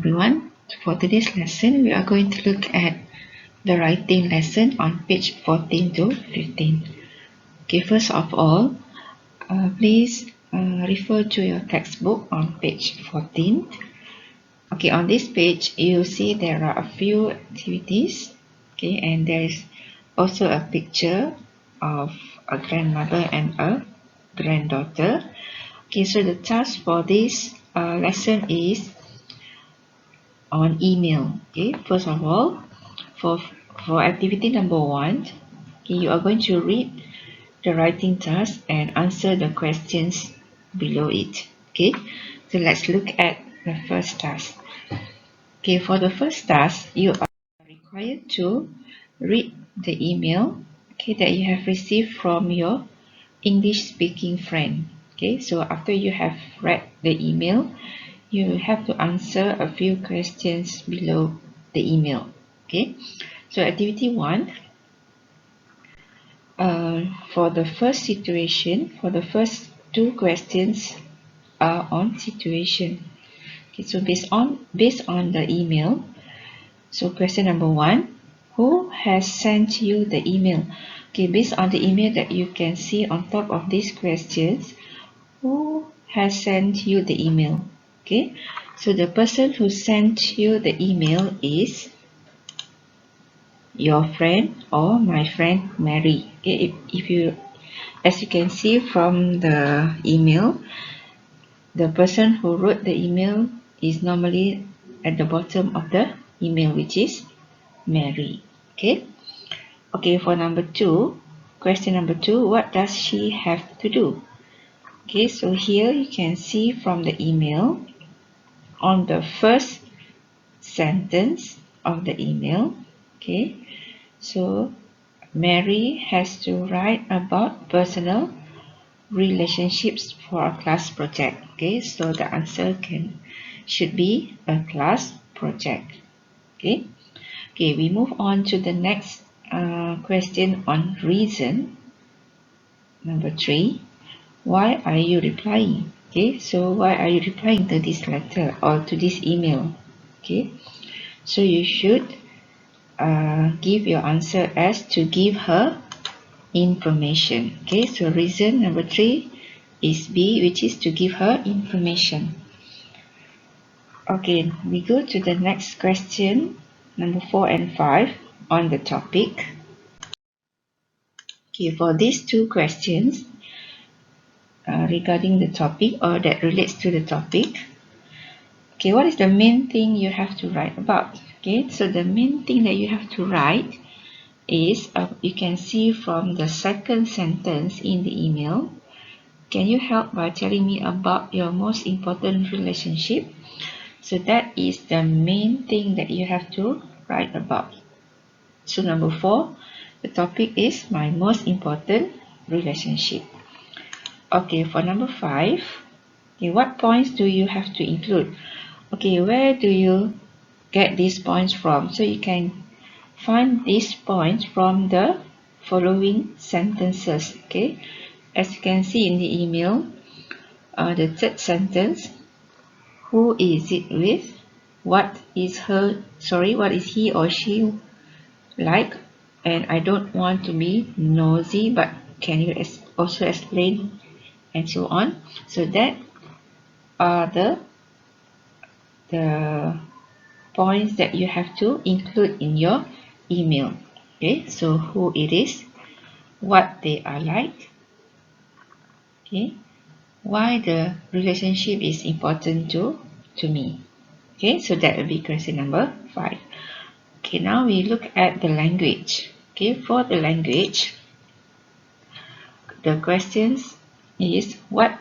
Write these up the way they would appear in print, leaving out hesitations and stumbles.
everyone. For today's lesson, we are going to look at the writing lesson on page 14 to 15. Okay, first of all, please refer to your textbook on page 14. Okay, on this page, you see there are a few activities. Okay, and there is also a picture of a grandmother and a granddaughter. Okay, so the task for this lesson is on email. Okay, first of all, for activity number 1, okay, you are going to read the writing task and answer the questions below it. Okay, so let's look at the first task. Okay, for the first task, you are required to read the email, okay, that you have received from your English speaking friend. Okay, so after you have read the email, you have to answer a few questions below the email. Okay, so activity 1, for the first situation, for the first 2 questions are on situation. Okay, so based on the email, so question number 1, who has sent you the email? Okay, based on the email that you can see on top of these questions, who has sent you the email? Okay, so the person who sent you the email is your friend or my friend Mary. Okay, if you, as you can see from the email, the person who wrote the email is normally at the bottom of the email, which is Mary. Okay, okay, for number 2, question number 2, what does she have to do? Okay, so here you can see from the email, on the first sentence of the email, okay, so Mary has to write about personal relationships for a class project. Okay, so the answer should be a class project. Okay, okay, we move on to the next question on reason. Number 3, why are you replying? Okay, so why are you replying to this letter or to this email? Okay, so you should give your answer as to give her information. Okay, so reason number 3 is B, which is to give her information. Okay, we go to the next question, number 4 and 5 on the topic. Okay, for these 2 questions regarding the topic or that relates to the topic, okay, what is the main thing you have to write about? Okay, so the main thing that you have to write is, you can see from the second sentence in the email, can you help by telling me about your most important relationship? So that is the main thing that you have to write about. So number 4, the topic is my most important relationship. Okay, for number 5, okay, what points do you have to include? Okay, where do you get these points from? So you can find these points from the following sentences. Okay, as you can see in the email, the third sentence, who is it with? What is he or she like? And I don't want to be nosy, but can you also explain, and so on. So that are the points that you have to include in your email. Okay, so who it is, what they are like, okay, why the relationship is important to me. Okay, so that will be question number 5. Okay, now we look at the language. Okay, for the language, the questions is, what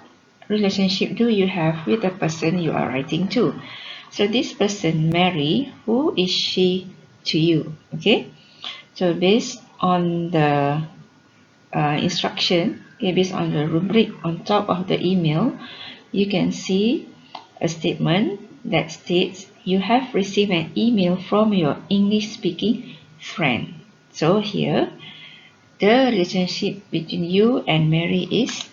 relationship do you have with the person you are writing to? So this person, Mary, who is she to you? Okay, so based on the instruction, okay, based on the rubric on top of the email, you can see a statement that states you have received an email from your English speaking friend. So here, the relationship between you and Mary is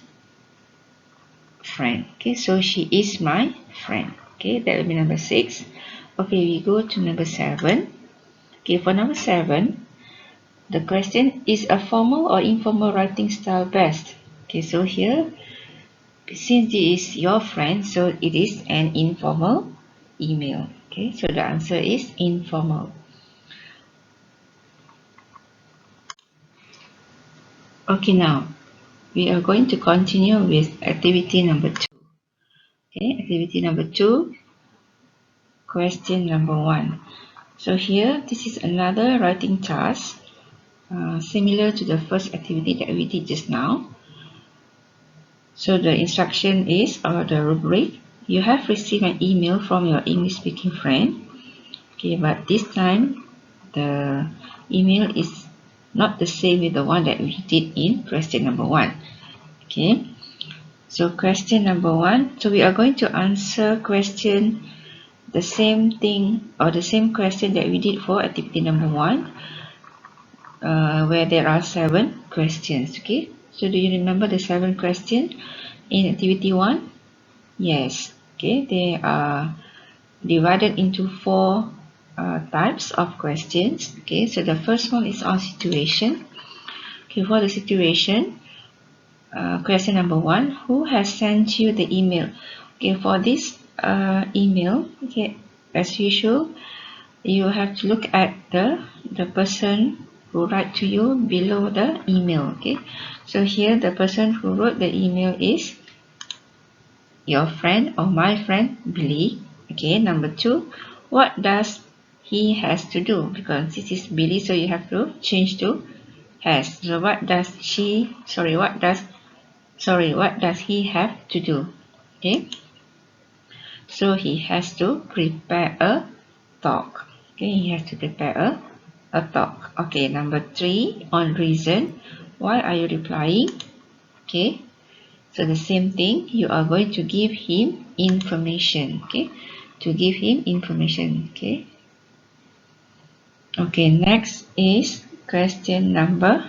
friend. Okay, so she is my friend. Okay, that will be number 6. Okay, we go to number 7. Okay, for number 7, the question is a formal or informal writing style best? Okay, so here, since it is your friend, so it is an informal email. Okay, so the answer is informal. Okay, now we are going to continue with activity number 2. Okay, activity number 2, question number 1. So here, this is another writing task, similar to the first activity that we did just now. So the instruction is, or the rubric, you have received an email from your English speaking friend. Okay, but this time the email is not the same with the one that we did in question number 1. Okay, so question number 1, so we are going to answer question the same thing or the same question that we did for activity number 1, where there are 7 questions. Okay, so do you remember the 7 questions in activity 1? Yes. Okay, they are divided into 4 types of questions. Okay, so the first one is on situation. Okay, for the situation, question number 1, who has sent you the email? Okay, for this email, okay, as usual, you have to look at the person who write to you below the email. Okay, so here the person who wrote the email is your friend or my friend Billy. Okay, number 2, what does he has to do? Because this is Billy, so you have to change to has. So what does he have to do? Okay, so he has to prepare a talk. Okay, he has to prepare a talk. Okay, number 3, on reason, why are you replying? Okay, so the same thing, you are going to give him information. Okay, to give him information. Okay, okay, next is question number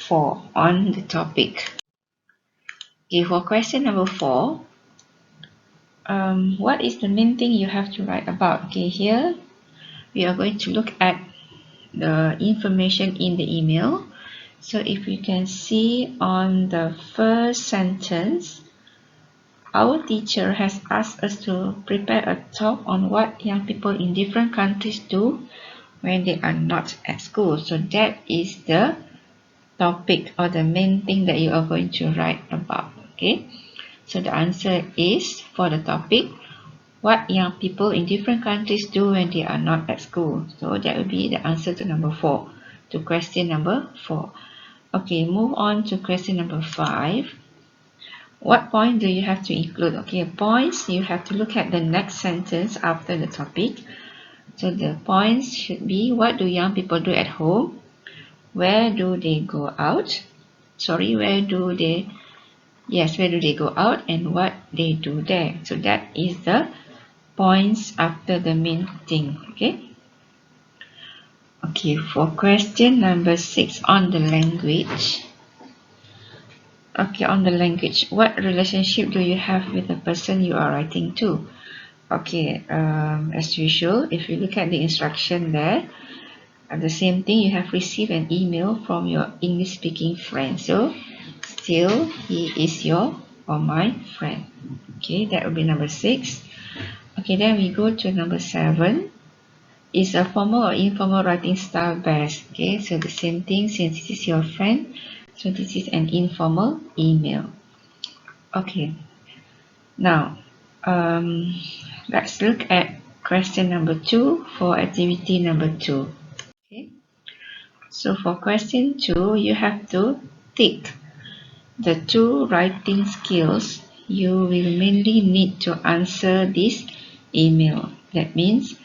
4 on the topic. Okay, for question number 4, what is the main thing you have to write about? Okay, here we are going to look at the information in the email. So if you can see on the first sentence, our teacher has asked us to prepare a talk on what young people in different countries do when they are not at school. So that is the topic or the main thing that you are going to write about. Okay, so the answer is, for the topic, what young people in different countries do when they are not at school. So that will be the answer to number 4, to question number 4. Okay, move on to question number 5. What point do you have to include? Okay, points, you have to look at the next sentence after the topic. So the points should be, what do young people do at home? Where do they go out? Where do they go out and what they do there? So that is the points after the main thing. Okay, for question number 6 on the language. Okay, on the language, what relationship do you have with the person you are writing to? Okay, as usual, if you look at the instruction there, the same thing, you have received an email from your English speaking friend. So still, he is your or my friend. Okay, that will be number 6. Okay, then we go to number 7. Is a formal or informal writing style best? Okay, so the same thing, since this is your friend, so this is an informal email. Okay, now let's look at question number 2 for activity number 2. Okay, so for question 2, you have to tick the 2 writing skills you will mainly need to answer this email. That means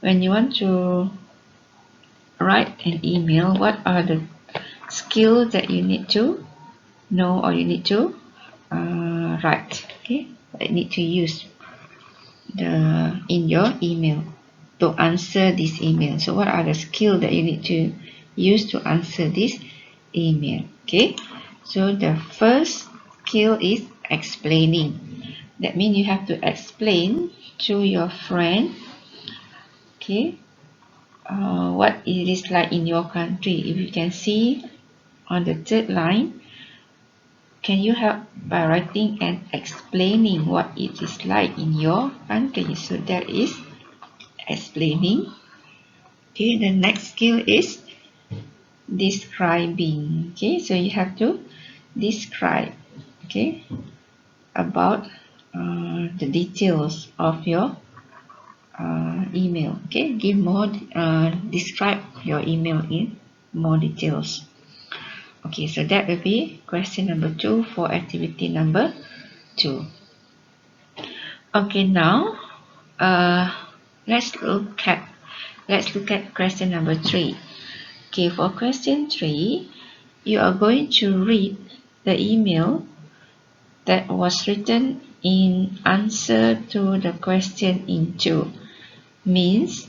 when you want to write an email, what are the skills that you need to know or you need to write? Okay, that you need to use in your email to answer this email. So what are the skills that you need to use to answer this email? Okay, so the first skill is explaining. That means you have to explain to your friend okay, what it is like in your country. If you can see on the third line, can you help by writing and explaining what it is like in your country? So that is explaining. Okay, the next skill is describing. Okay, so you have to describe, okay, about the details of your email. Okay, give more, describe your email in more details. Okay, so that will be question number 2 for activity number 2. Okay, now let's look at question number 3. Okay, for question 3, you are going to read the email that was written in answer to the question in 2. Means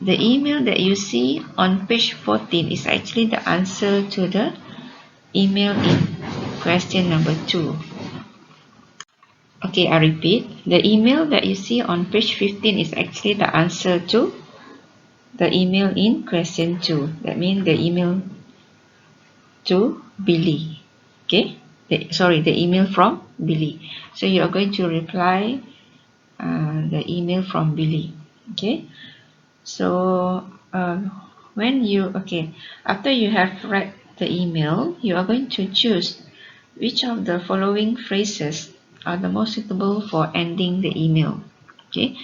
the email that you see on page 14 is actually the answer to the email in question number 2. Okay, I repeat. The email that you see on page 15 is actually the answer to the email in question 2. That means the email to Billy. Okay, the email from Billy. So you are going to reply the email from Billy. Okay, so after you have read the email, you are going to choose which of the following phrases are the most suitable for ending the email. Okay,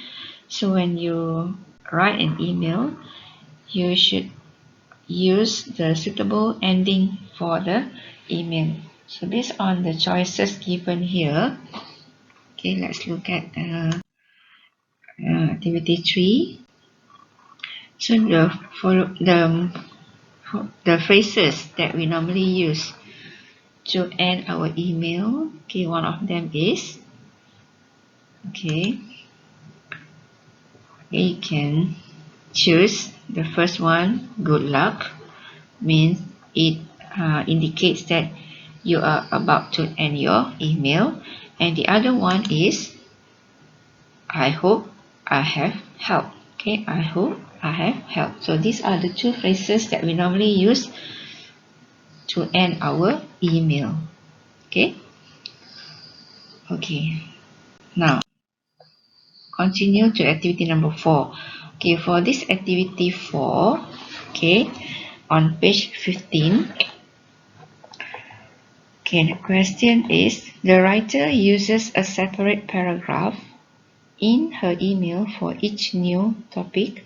so when you write an email, you should use the suitable ending for the email. So based on the choices given here, okay, let's look at activity 3. So the phrases that we normally use to end our email, okay, one of them is, okay, you can choose the first one, good luck, means it indicates that you are about to end your email. And the other one is, I hope I have helped. Okay, I hope I have helped. So these are the two phrases that we normally use to end our email. Okay. Okay. Now, continue to activity number 4. Okay, for this activity 4, okay, on page 15, okay, the question is, the writer uses a separate paragraph in her email for each new topic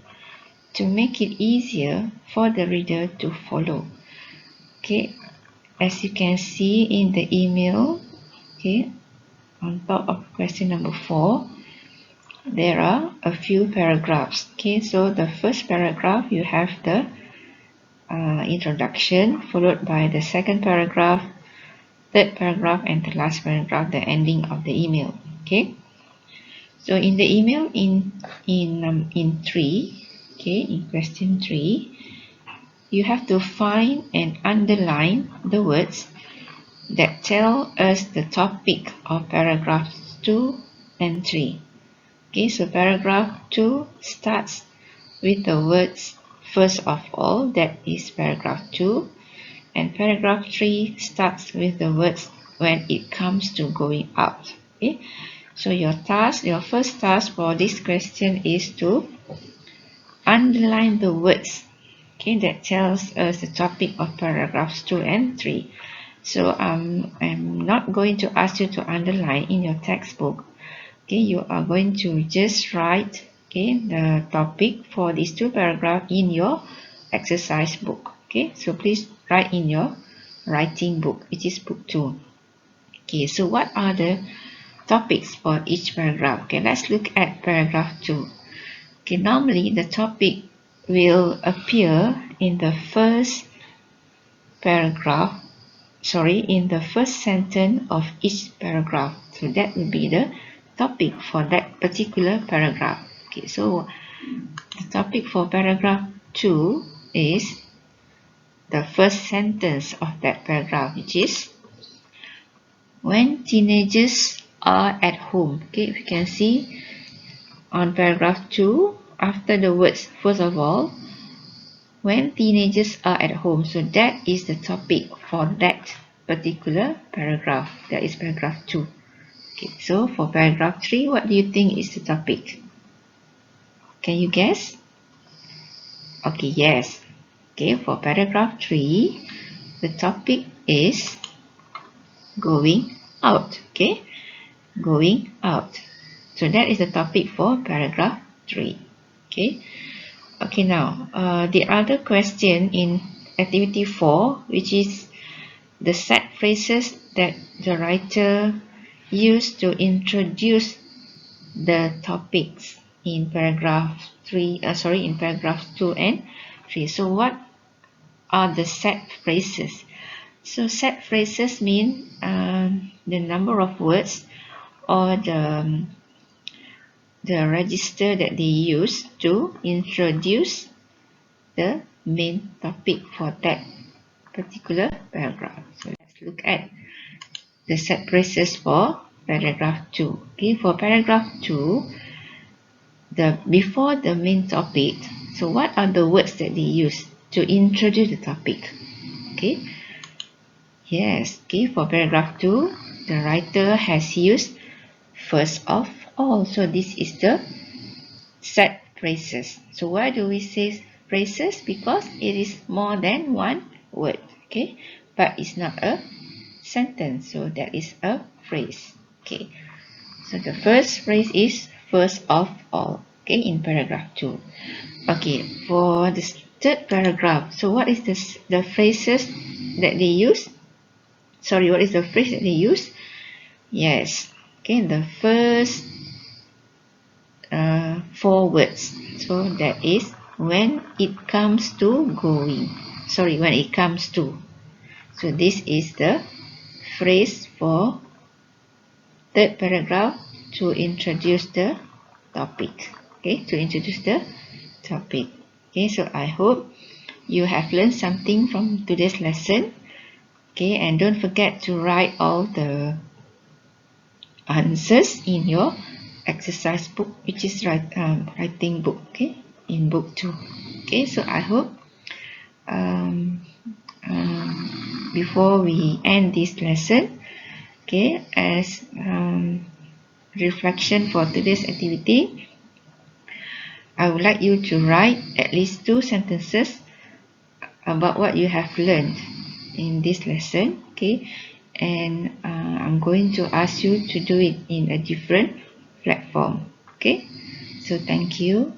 to make it easier for the reader to follow. Okay, as you can see in the email, okay, on top of question number 4, there are a few paragraphs. Okay, so the first paragraph, you have the introduction, followed by the second paragraph, third paragraph, and the last paragraph, the ending of the email. Okay, so in the email in 3, okay, in question 3, you have to find and underline the words that tell us the topic of paragraphs 2 and 3. Okay, so paragraph 2 starts with the words first of all, that is paragraph 2, and paragraph 3 starts with the words when it comes to going out. Okay, so your first task for this question is to underline the words, okay, that tells us the topic of paragraphs 2 and 3. So I'm not going to ask you to underline in your textbook. Okay, you are going to just write, okay, the topic for these 2 paragraphs in your exercise book. Okay, so please write in your writing book, which is book 2. Okay, so what are the topics for each paragraph? Okay, let's look at paragraph 2. Okay, normally the topic will appear in the first paragraph, in the first sentence of each paragraph. So that will be the topic for that particular paragraph. Okay, so the topic for paragraph 2 is the first sentence of that paragraph, which is, when teenagers are at home. Okay, if you can see on paragraph 2, after the words, first of all, when teenagers are at home. So that is the topic for that particular paragraph. That is paragraph 2. Okay, so for paragraph 3, what do you think is the topic? Can you guess? Okay, yes. Okay, for paragraph 3, the topic is going out. Okay, going out. So that is the topic for paragraph 3. Okay. Okay, now the other question in activity 4, which is the set phrases that the writer used to introduce the topics in paragraph 3, in paragraph 2 and 3. So what are the set phrases? So set phrases mean the number of words or the register that they use to introduce the main topic for that particular paragraph. So let's look at the set phrases for paragraph 2. Okay, for paragraph 2, before the main topic, so what are the words that they use to introduce the topic? Okay, yes, okay, for paragraph 2, the writer has used first of all. So this is the set phrases. So why do we say phrases? Because it is more than one word, okay, but it's not a sentence, so that is a phrase. Okay, so the first phrase is first of all, okay, in paragraph 2. Okay, for the third paragraph, so what is the phrases that they use? Sorry, what is the phrase that they use? Yes, okay, the first 4 words. So that is when it comes to going. Sorry, when it comes to. So this is the phrase for third paragraph to introduce the topic. Okay, to introduce the topic. Okay, so I hope you have learned something from today's lesson. Okay, and don't forget to write all the answers in your exercise book, which is writing book. Okay, in book 2. Okay, so I hope before we end this lesson, okay, as reflection for today's activity, I would like you to write at least 2 sentences about what you have learned in this lesson. Okay, and I'm going to ask you to do it in a different platform. Okay, so thank you.